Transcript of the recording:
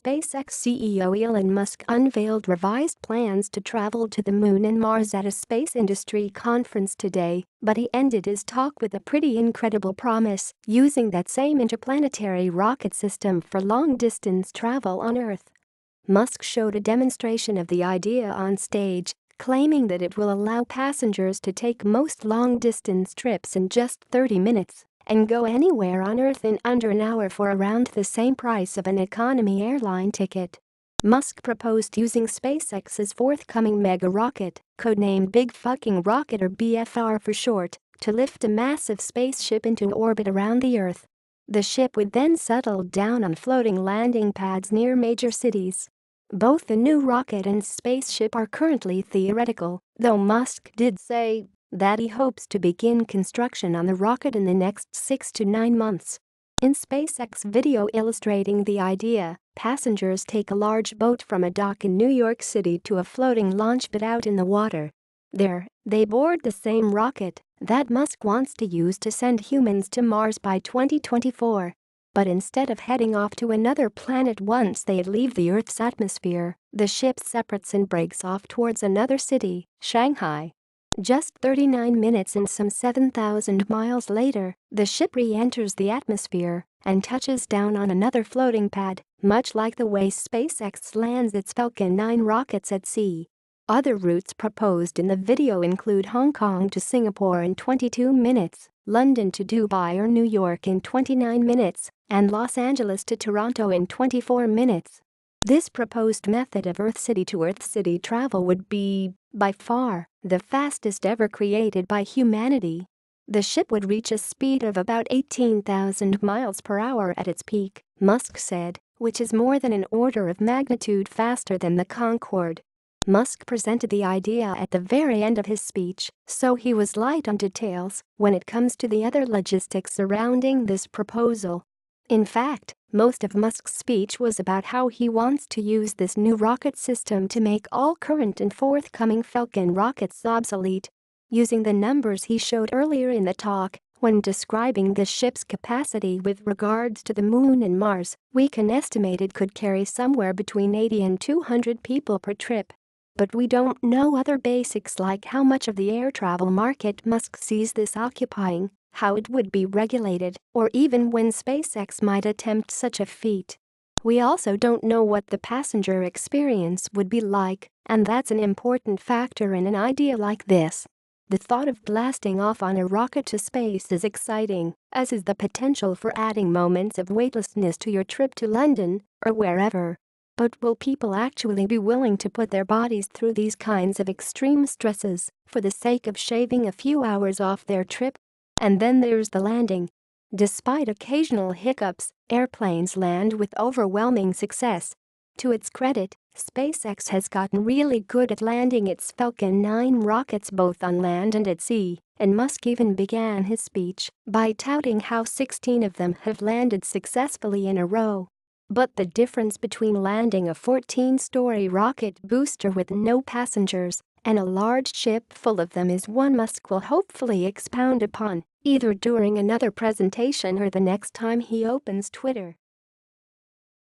SpaceX CEO Elon Musk unveiled revised plans to travel to the moon and Mars at a space industry conference today, but he ended his talk with a pretty incredible promise, using that same interplanetary rocket system for long-distance travel on Earth. Musk showed a demonstration of the idea on stage, claiming that it will allow passengers to take most long-distance trips in just 30 minutes and go anywhere on Earth in under an hour for around the same price of an economy airline ticket. Musk proposed using SpaceX's forthcoming mega rocket, codenamed Big Fucking Rocket or BFR for short, to lift a massive spaceship into orbit around the Earth. The ship would then settle down on floating landing pads near major cities. Both the new rocket and spaceship are currently theoretical, though Musk did say that he hopes to begin construction on the rocket in the next 6 to 9 months. In SpaceX video illustrating the idea, passengers take a large boat from a dock in New York City to a floating launch pad out in the water. There, they board the same rocket that Musk wants to use to send humans to Mars by 2024. But instead of heading off to another planet once they leave the Earth's atmosphere, the ship separates and breaks off towards another city, Shanghai. Just 39 minutes and some 7,000 miles later, the ship re-enters the atmosphere and touches down on another floating pad, much like the way SpaceX lands its Falcon 9 rockets at sea. Other routes proposed in the video include Hong Kong to Singapore in 22 minutes, London to Dubai or New York in 29 minutes, and Los Angeles to Toronto in 24 minutes. This proposed method of Earth City to Earth City travel would be, by far, the fastest ever created by humanity. The ship would reach a speed of about 18,000 miles per hour at its peak, Musk said, which is more than an order of magnitude faster than the Concorde. Musk presented the idea at the very end of his speech, so he was light on details when it comes to the other logistics surrounding this proposal. In fact, most of Musk's speech was about how he wants to use this new rocket system to make all current and forthcoming Falcon rockets obsolete. Using the numbers he showed earlier in the talk, when describing the ship's capacity with regards to the moon and Mars, we can estimate it could carry somewhere between 80 and 200 people per trip. But we don't know other basics like how much of the air travel market Musk sees this occupying, how it would be regulated, or even when SpaceX might attempt such a feat. We also don't know what the passenger experience would be like, and that's an important factor in an idea like this. The thought of blasting off on a rocket to space is exciting, as is the potential for adding moments of weightlessness to your trip to London or wherever. But will people actually be willing to put their bodies through these kinds of extreme stresses for the sake of shaving a few hours off their trip? And then there's the landing. Despite occasional hiccups, airplanes land with overwhelming success. To its credit, SpaceX has gotten really good at landing its Falcon 9 rockets both on land and at sea, and Musk even began his speech by touting how 16 of them have landed successfully in a row. But the difference between landing a 14-story rocket booster with no passengers and a large ship full of them is one Musk will hopefully expound upon, either during another presentation or the next time he opens Twitter.